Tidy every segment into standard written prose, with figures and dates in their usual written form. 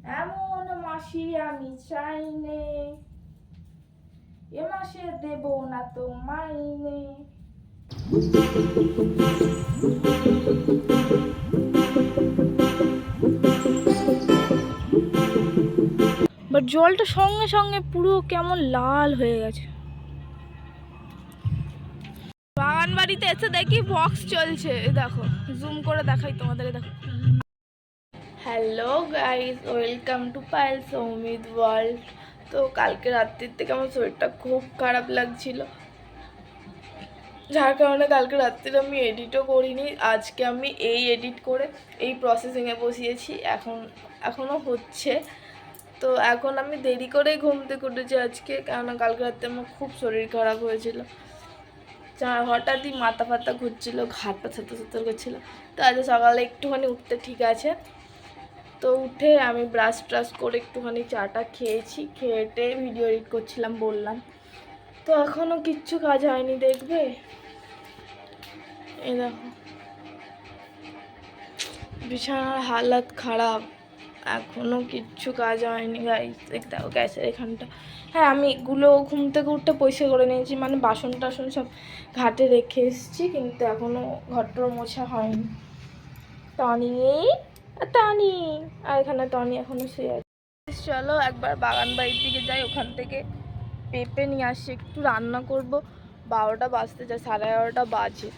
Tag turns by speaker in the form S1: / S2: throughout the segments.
S1: এমন মাসি আমি চাইনে, এ মাসে দেব না তো মাইনে। বাট জলটা সঙ্গে সঙ্গে পুরো কেমন লাল হয়ে গেছে। বাগান বাড়িতে এসে দেখি বক্স চলছে, দেখো জুম করে দেখাই তোমাদের, দেখো। Hello guys, welcome to Payel Soumit world. তো কালকে রাত্রির থেকে আমার শরীরটা খুব খারাপ লাগছিল, যার কারণে কালকে রাত্রিরে আমি এডিটও করিনি। আজকে আমি এই এডিট করে এই প্রসেসিংয়ে বসিয়েছি, এখনও হচ্ছে। তো এখন আমি দেরি করেই ঘুম থেকে উঠেছি আজকে, কেননা কালকে রাত্রে আমার খুব শরীর খারাপ হয়েছিল। হঠাৎই মাথা ফাতা ঘুরছিল, ঘাট পা ছাতর করছিল। তো আজ সকালে একটুখানি উঠতে ঠিক আছে। তো উঠে আমি ব্রাশ ট্রাশ করে একটুখানি চাটা খেয়েছি, খেয়েটে ভিডিও এডিট করছিলাম বললাম। তো এখনও কিচ্ছু কাজ হয়নি, দেখবে এই দেখো বিছানার হালাত খারাপ, এখনও কিচ্ছু কাজ হয়নি গাইস। দেখো গ্যাসের এখানটা, হ্যাঁ আমি এগুলো ঘুম থেকে উঠতে পরিষ্কার করে নিয়েছি, মানে বাসন টাসন সব ঘাটে রেখে এসেছি, কিন্তু এখনও ঘরটার মোছা হয়নি। টনি আর এখানে টনি এখনো শুয়ে আছে। চলো একবার বাগান বাড়ির দিকে যাই, ওখান থেকে পেঁপে নিয়ে আসি, একটু রান্না করব। 12টা বাজতে যায়, 11:30 বাজে।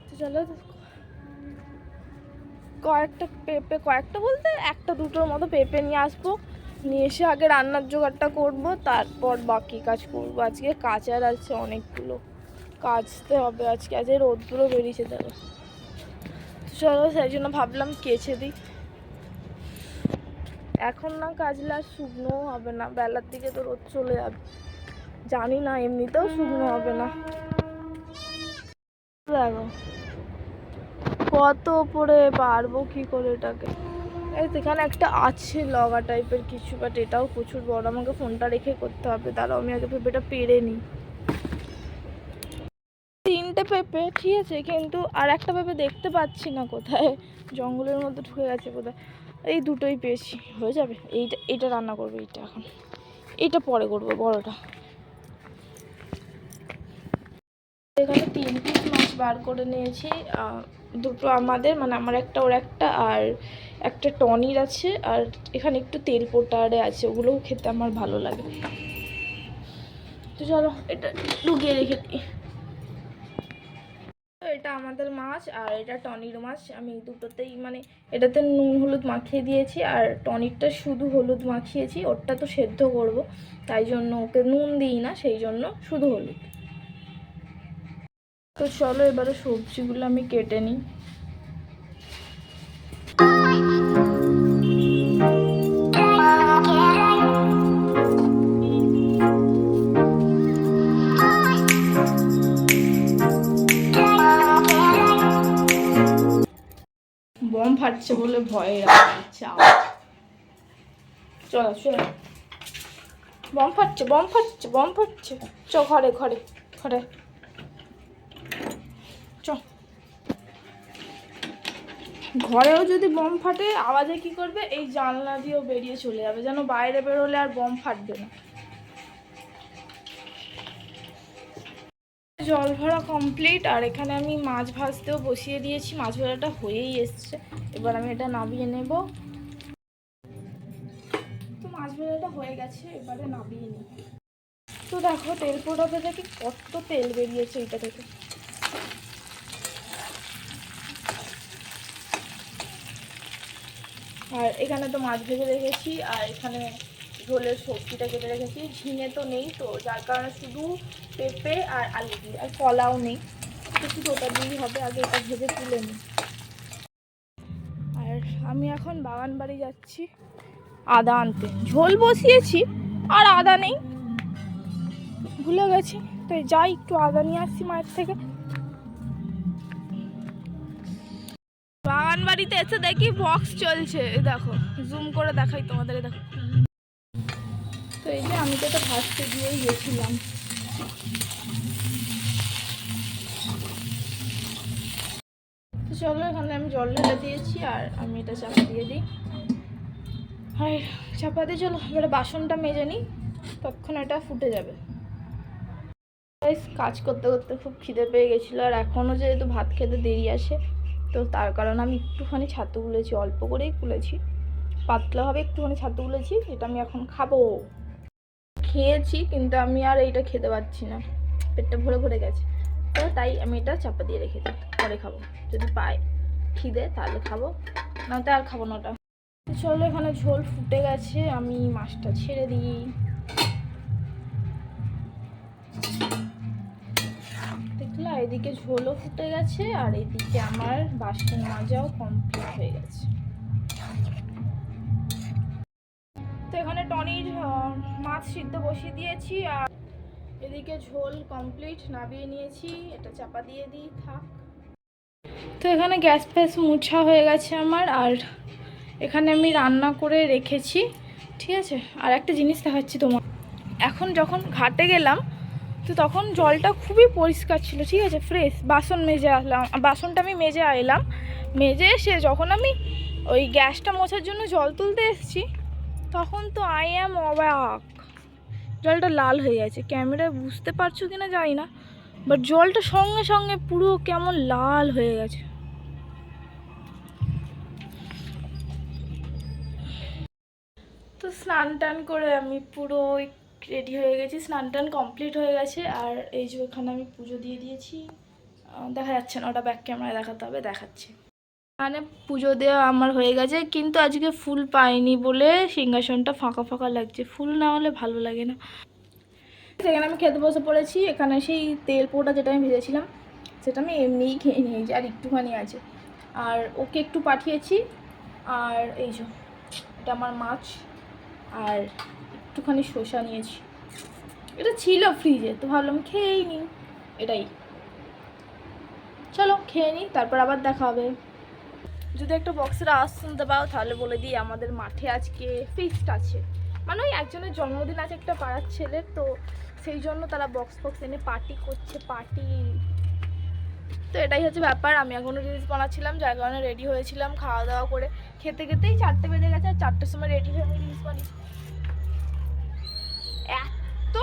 S1: তো চলো কয়েকটা বলতে একটা দুটোর মতো পেঁপে নিয়ে আসবো, নিয়ে এসে আগে রান্নার জোগাড়টা করব, তারপর বাকি কাজ করব। আজকে কাচার আছে অনেকগুলো, কাচতে হবে আজকে, আজ রোদ্দুরও বেরিয়েছে দেখো। চলো সেই জন্য ভাবলাম কেচে দিই, এখন না কাচলে আর শুকনোও হবে না, বেলার দিকে তো রোদ চলে যাবে, জানি না এমনিতেও শুকনো হবে না। দেখো কত ওপরে পারবো কি করে এটাকে। এই এখানে একটা আছে লগা টাইপের কিছু, বাট এটাও প্রচুর বড়, আমাকে ফোনটা রেখে করতে হবে। দাঁড়াও আমি আগে পেঁপেটা পেরে নিই। 3টে পেঁপে ঠিক আছে, কিন্তু আর একটা পেঁপে দেখতে পাচ্ছি না কোথায়, জঙ্গলের মধ্যে ঢুকে গেছে কোথায়। এই দুটোই পেয়েছি, হয়ে যাবে। এইটা রান্না করবো, এইটা এখন, এইটা পরে করবো বড়টা। এখানে 3 পিস মাছ বার করে নিয়েছি, দুটো আমাদের, মানে আমার একটা ওর একটা, আর একটা টনির আছে, আর এখানে একটু তেল পোটারে আছে, ওগুলোও খেতে আমার ভালো লাগে। তো চলো এটা ঢুকিয়ে রেখে দিই। এটা আমাদের মাছ আর এটা টনির মাছ, আমি দুটোতেই মানে এটাতে নুন হলুদ মাখিয়ে দিয়েছি, আর টনিরটা শুধু হলুদ মাখিয়েছি, ওরটা তো সেদ্ধ করব, তাই জন্য ওকে নুন দিই না, সেই জন্য শুধু হলুদ। তো চলো এবারে সবজিগুলো আমি কেটে নিই। বম ফাটছে বলে ভয়ে রাখছে, চলো চলো, বম ফাটছে। চ ঘরে চ। ঘরেও যদি বম ফাটে আওয়াজে কি করবে, এই জানলা দিয়েও বেরিয়ে চলে যাবে, যেন বাইরে বেরোলে আর বম ফাটবে না। জল ভরা কমপ্লিট, আর এখানে আমি মাছ ভাজতেও বসিয়ে দিয়েছি, মাছ ভাজাটা হয়েই এসছে, এবার আমি এটা নামিয়ে নেব। তো মাছ ভাজাটা হয়ে গেছে, এবারে নামিয়ে নিই। তো দেখো তেল পোড়াতে দেখি কত তেল বেরিয়েছে এটা থেকে। আর এখানে তো মাছ ভেজে রেখেছি, আর এখানে ঝোলের সবজিটা কেটে রেখেছি, ঝিঙে তো নেই, তো যার কারণে শুধু পেঁপে আর আলু দিয়ে, আর কলাও নেই, তো শুধু ওটা দিয়েই হবে। আগে এটা ভেজে তুলে নিই। আর আমি এখন বাগান বাড়ি যাচ্ছি আদা আনতে, ঝোল বসিয়েছি আর আদা নেই, ভুলে গেছি, তাই যাই একটু আদা নিয়ে আসছি মায়ের থেকে। বাগান বাড়িতে এসে দেখি বক্স চলছে, দেখো জুম করে দেখাই তোমাদের, দেখো। তো এই যে আমি তো এটা ভাজতে দিয়েই গেছিলাম। তো চলো এখানে আমি জল ঢেলে দিয়েছি, আর আমি এটা চাপা দিয়ে দিই।
S2: আর চাপাতে চলো এবারে বাসনটা মেজে নিই, ততক্ষণ এটা ফুটে যাবে। কাজ করতে করতে খুব খিদে পেয়ে গেছিলো, আর এখনও যেহেতু ভাত খেতে দেরি আসে, তো তার কারণে আমি একটুখানি ছাতু গুলেছি, অল্প করেই গুলেছি, পাতলা হবে একটুখানি ছাতু গুলেছি, এটা আমি এখন খাবো। খেয়েছি কিন্তু আমি আর এইটা খেতে পারছি না, পেটটা ভরে ভরে গেছে, তো তাই আমি এটা চাপা দিয়ে রেখে দিই, পরে খাবো, যদি পাই খিদে তাহলে খাবো, না তো আর খাবো না ওটা। চলো এখানে ঝোল ফুটে গেছে, আমি মাছটা ছেড়ে দিই। দেখলা এদিকে ঝোলও ফুটে গেছে, আর এদিকে আমার বাসন মাজাও কমপ্লিট হয়ে গেছে। তো এখানে টনির মাছ সিদ্ধ বসিয়ে দিয়েছি, আর এদিকে ঝোল কমপ্লিট নামিয়ে নিয়েছি, এটা চাপা দিয়ে দিই থাক। তো এখানে গ্যাস ফ্যাস মুছা হয়ে গেছে আমার, আর এখানে আমি রান্না করে রেখেছি, ঠিক আছে। আর একটা জিনিস দেখাচ্ছি তোমার, এখন যখন ঘাটে গেলাম তো তখন জলটা খুবই পরিষ্কার ছিল, ঠিক আছে, ফ্রেশ। বাসন মেজে আসলাম, বাসনটা আমি মেজে এলাম, মেজে এসে যখন আমি ওই গ্যাসটা মোছার জন্য জল তুলতে এসেছি, তখন তো আই অ্যাম অবাক, জলটা লাল হয়ে গেছে। ক্যামেরায় বুঝতে পারছো কিনা জানি না, বাট জলটা সঙ্গে সঙ্গে পুরো কেমন লাল হয়ে গেছে। তো স্নান টান করে আমি পুরো রেডি হয়ে গেছি, স্নান টান কমপ্লিট হয়ে গেছে। আর এই যে এখানে আমি পুজো দিয়ে দিয়েছি, দেখা যাচ্ছে না, ওটা ব্যাক ক্যামেরায় দেখাতে হবে, দেখাচ্ছি। মানে পুজো দেওয়া আমার হয়ে গেছে, কিন্তু আজকে ফুল পাইনি বলে সিংহাসনটা ফাঁকা ফাঁকা লাগছে, ফুল না হলে ভালো লাগে না। সেখানে আমি খেতে বসে পড়েছি, এখানে সেই তেল পোড়া যেটা আমি ভেজেছিলাম সেটা আমি এমনিই খেয়ে নিয়েছি, আর একটুখানি আছে, আর ওকে একটু পাঠিয়েছি। আর এই যে এটা আমার মাছ, আর একটুখানি শসা নিয়েছি, এটা ছিল ফ্রিজে তো ভাবলাম খেয়েই নিই, এটাই। চলো খেয়ে নিই, তারপর আবার দেখা হবে। যদি একটা বক্সের আওয়াজ শুনতে পাও তাহলে বলে দিই আমাদের মাঠে আজকে ফিস্ট আছে, মানে ওই একজনের জন্মদিন আছে একটা পাড়ার ছেলের, তো সেই জন্য তারা বক্স ফক্স এনে পার্টি করছে, পার্টি। তো এটাই হচ্ছে ব্যাপার। আমি এখনও রিলস বানাচ্ছিলাম, যার কারণে রেডি হয়েছিলাম, খাওয়া দাওয়া করে খেতে খেতেই 4টে বেজে গেছে, আর 4টের সময় রেডি হয়ে আমি রিলস বানিয়েছি। এত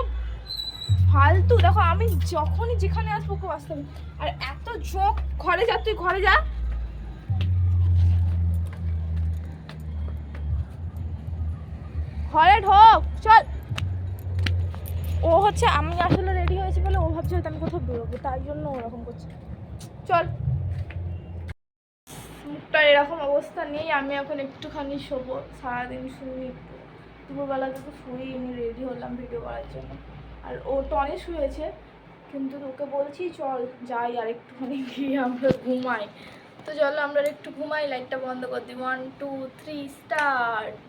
S2: ফালতু, দেখো আমি যখনই যেখানে আসবো খুব আসতে হবে, আর এত ঝোঁক, ঘরে যা, তুই ঘরে যা, ঘরে ঢোক, চল। ও হচ্ছে, আমি আসলে রেডি হয়েছি বলে ও ভাবছে হয়তো আমি কোথাও বেরোবো, তাই জন্য ওরকম করছে। চল, মুখটা এরকম অবস্থা নেই, আমি এখন একটুখানি শোবো, সারাদিন শুই, দুপুরবেলা থেকে শুই, আমি রেডি হলাম ভিডিও করার জন্য। আর ও টনে শুয়েছে, কিন্তু ওকে বলছি চল যাই আর একটুখানি গিয়ে আমরা ঘুমাই। তো চলো আমরা একটু ঘুমাই, লাইটটা বন্ধ করে দিই, 1 2 3 স্টার্ট।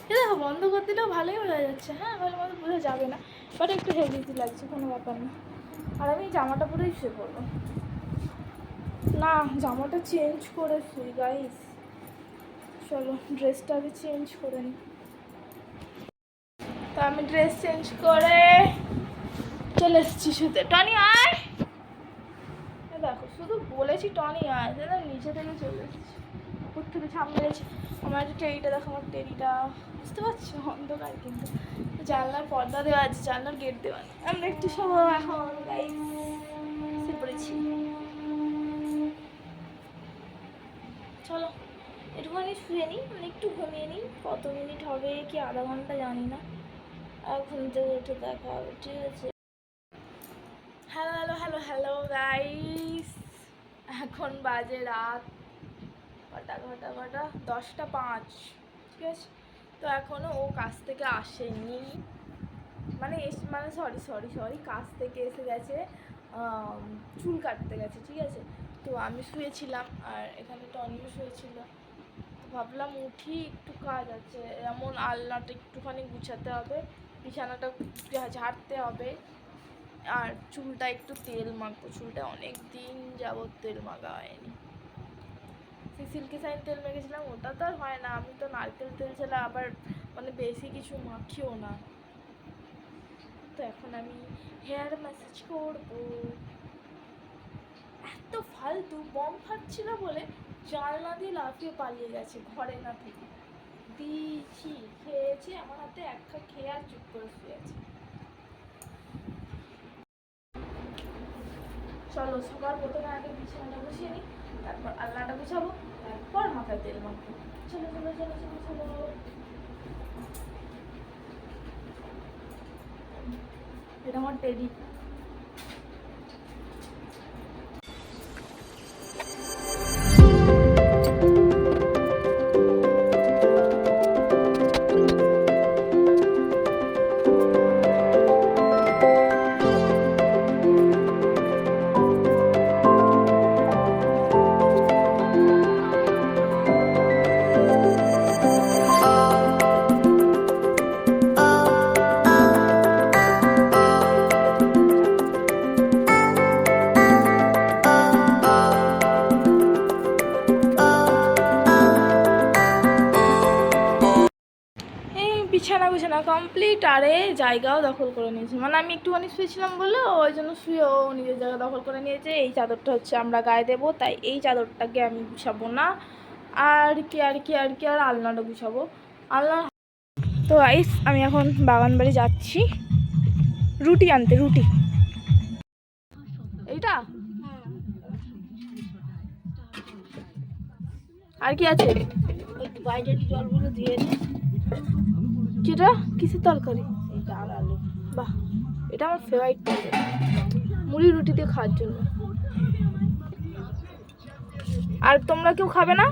S2: দেখো বন্ধ করে দিলেও ভালোই বোঝা যাচ্ছে, হ্যাঁ ভালো মতো বোঝা যাবে না, বাট একটু হেভি লাগছে, কোনো ব্যাপার না। আর আমি জামাটা পরেই শুয়ে পড়বো, না জামাটা চেঞ্জ করে শুই গাইস। চলো ড্রেসটা আগে চেঞ্জ করে নিই। তো আমি ড্রেস চেঞ্জ করে চলে এসেছি শুতে। টনি আয়, দেখো শুধু বলেছি টনি আয়, দাদা নিচে থেকে চলে এসেছি, উপর থেকে ছাপ মেরেছি। আমার যে টেরিটা দেখো, আমার টেরিটা বুঝতে পারছো অন্ধকার, কিন্তু জানলার পর্দা দেওয়া আছে, জানলার গেট দেওয়া নেই। আমরা একটু সময় এখন গাইস শুয়ে পড়েছি। চলো একটুখানি শুয়ে নিই, মানে একটু ঘুমিয়ে নিই, কত মিনিট হবে কি আধা ঘন্টা জানি না, আর ঘুম থেকে উঠে দেখা হবে, ঠিক আছে। Hello hello hello hello guys, এখন বাজে রাত কটা কটা কটা 10টা 5, ঠিক আছে। তো এখনও ও কাজ থেকে আসেনি, মানে সরি সরি সরি, কাজ থেকে এসে গেছে, চুল কাটতে গেছে, ঠিক আছে। তো আমি শুয়েছিলাম, আর এখানে টনিও শুয়েছিল, তো ভাবলাম উঠি, একটু কাজ আছে, এমন আলনাটা একটুখানি গুছাতে হবে, বিছানাটা ঝাড়তে হবে, আর চুলটা একটু তেল মাখবো, চুলটা অনেক দিন যাবত তেল মাখা হয়নি। সেই সিল্কি সাইন তেল মেখেছিলাম, ওটা তো আর হয় না, আমি তো নারকেল তেল ছাড়া আবার মানে বেশি কিছু মাখিও না। তো এখন আমি হেয়ার ম্যাসাজ করবো। এত ফালতু, বম ফাটছিল বলে জানলা দিয়ে লাফিয়ে পালিয়ে গেছে ঘরে না থেকে,
S1: দিয়েছি, খেয়েছি, আমার হাতে এক খা খেয়ে আর চুপ করে শুয়ে আছে। চলো সবার প্রথমে আগে বিছানাটা বসিয়ে নিই, তারপর আলনাটা গুছাবো, তারপর মাথায় তেল মাখবো। চলো চলো চলো চলো চলো। এটা আমার টেডি। এই বিছানা বিছানা কমপ্লিট, আরে জায়গাও দখল করে নিয়েছে, মানে আমি একটুখানি শুয়েছিলাম বলে ওই জন্য শুয়ে ও নিজের জায়গা দখল করে নিয়েছে। এই চাদরটা হচ্ছে আমরা গায়ে দেবো, তাই এই চাদরটাকে আমি গুছাবো না। আর আলনাটা গুছাবো। আলনা তো আইস, আমি এখন বাগান বাড়ি যাচ্ছি রুটি আনতে। রুটি এইটা আর কি আছে?
S2: বাইরের জলগুলো দিয়ে নে।
S1: যেটা কিসের তরকারি?
S2: এই ডাল আলু।
S1: বাহ, এটা আমার ফেভারিট তরকারি, মুড়ি রুটি দিয়ে খাওয়ার জন্য। আর তোমরা কেউ খাবে না?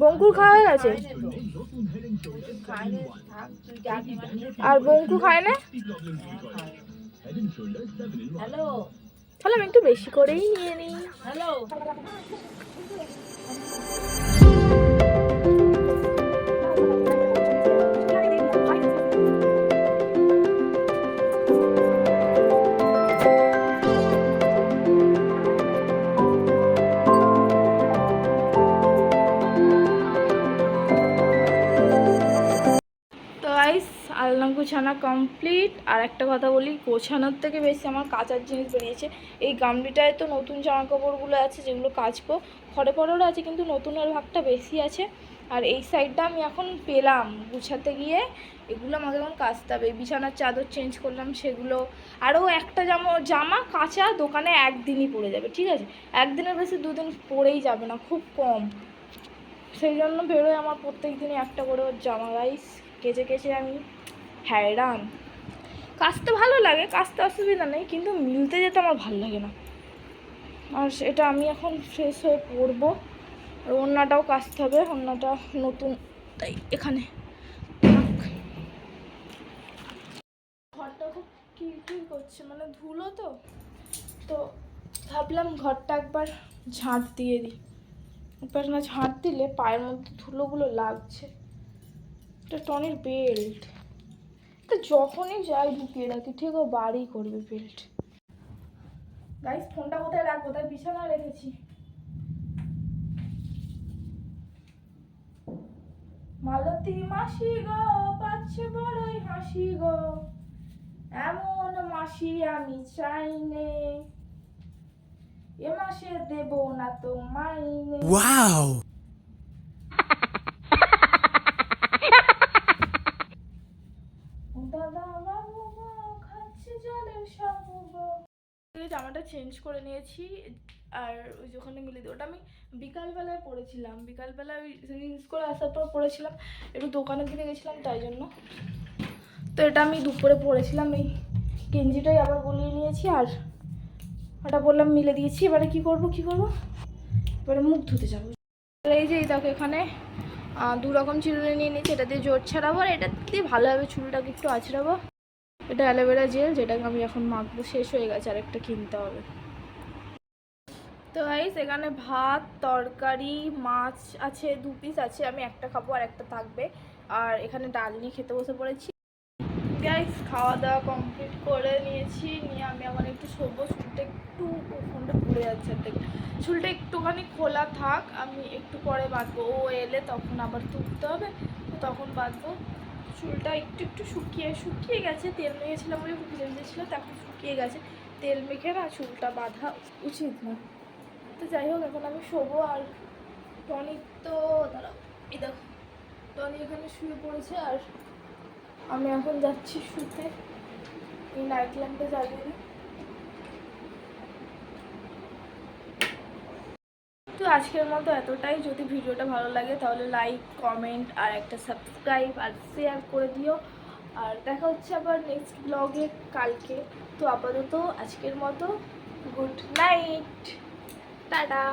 S1: বঙ্কুর খাওয়া হয়ে গেছে আর বঙ্কু খায় না।
S2: হ্যালো
S1: তাহলে আমি একটু বেশি করেই নিয়ে নিই।
S2: হ্যালো।
S1: তো গাইস, আলনা গোছানো কমপ্লিট। আর একটা কথা বলি, গোছানোর থেকে বেশি আমার কাচার জিনিস বেরিয়েছে। এই গামলিটায় তো নতুন জামা কাপড়গুলো আছে যেগুলো কাচবো, খড়ে পড়েরও আছে কিন্তু নতুনের ভাগটা বেশি আছে। আর এই সাইডটা আমি এখন পেলাম গুছাতে গিয়ে, এগুলো আমাকে এখন কাচতে হবে। বিছানার চাদর চেঞ্জ করলাম সেগুলো, আরও একটা জামা কাচা দোকানে একদিনই পরে যাবে, ঠিক আছে? একদিনের বেশি দুদিন পরেই যাবে না, খুব কম। সেই জন্য বেরোয় আমার প্রত্যেক দিনই একটা করে ওর জামা। গাইস কেচে কেচে আমি হ্যারান। কাচতে ভালো লাগে, কাচতে অসুবিধা নেই, কিন্তু মিলতে যেতে আমার ভালো লাগে না। আর এটা আমি এখন ফ্রেশ হয়ে পরবো। আর ওড়নাটাও কাচতে হবে, ওড়নাটা নতুন, তাই এখানে ঘরটা খুব কিরকির করছে, মানে ধুলো তো তো ভাবলাম ঘরটা একবার ঝাঁট দিয়ে দিই। একবার না ঝাঁট দিলে পায়ের মধ্যে ধুলোগুলো লাগছে। এটা টনির বেল্ট, তো যখনই যাই ঢুকিয়ে রাখি, ঠিক ও বাড়ি করবে বেল্ট। গাইস ফোনটা কোথায় রাখবো? তাই বিছানা রেখেছি। মালতী মাসি গো পাচ্ছে বড়ই হাসি গো, এমন মাসি আমি চাইনে, এ মাসে দেব না তো মাইনে। ওয়াও, দাদা বাবু গো খাচ্ছে জলের সাবু গো। জামাটা চেঞ্জ করে নিয়েছি, আর ওই যে ওখানে মিলে দিই, ওটা আমি বিকালবেলায় পরেছিলাম, বিকালবেলায় ওই রিলস করে আসার পর পরেছিলাম, একটু দোকানের দিকে গেছিলাম তাই জন্য। তো এটা আমি দুপুরে পরেছিলাম, এই গেঞ্জিটাই আবার গলিয়ে নিয়েছি, আর ওটা বললাম মিলে দিয়েছি। এবারে কি করব এবারে মুখ ধুতে যাবো। এই যে এই দেখো এখানে দু রকম চিরুনি নিয়ে নিয়েছি, এটা দিয়ে জোর ছাড়াবো আর এটা দিয়ে ভালোভাবে চুলটাকে একটু আঁচড়াবো। এটা অ্যালোভেরা জেল, যেটাকে আমি এখন মাখবো, শেষ হয়ে গেছে, আর একটা কিনতে হবে। তো গাইস এখানে ভাত, তরকারি, মাছ আছে, 2 পিস আছে, আমি একটা খাবো আর একটা থাকবে। আর এখানে ডাল নিয়ে খেতে বসে পড়েছি। গাইস খাওয়া দাওয়া কমপ্লিট করে নিয়েছি, নিয়ে আমি আমার একটু শোবো। চুলটা একটু, ফোনটা পড়ে যাচ্ছে থেকে, চুলটা একটুখানি খোলা থাক, আমি একটু পরে বাঁধবো। ও এলে তখন আবার তুলতে হবে, তো তখন বাঁধবো। চুলটা একটু একটু শুকিয়ে গেছে, তেল মেখেছিলাম বলে একটু ভিজে ভিজে ছিল, তখন শুকিয়ে গেছে। তেল মেখে না চুলটা বাঁধা উচিত না। তো যাই হোক এখন আমি শোবো। আর টনিক তো দাঁড়াও, এই দেখো জনি এখানে শুয়ে পড়েছে আর আমি এখন যাচ্ছি শুতে। এই নাইট ল্যাম্পটা জ্বালিয়ে দিই। তো আজকের মতো এতটাই। যদি ভিডিওটা ভালো লাগে তাহলে লাইক, কমেন্ট আর একটা সাবস্ক্রাইব আর শেয়ার করে দিও। আর দেখা হচ্ছে আবার নেক্সট ব্লগে কালকে। তো আপাতত আজকের মতো গুড নাইট, টাটা।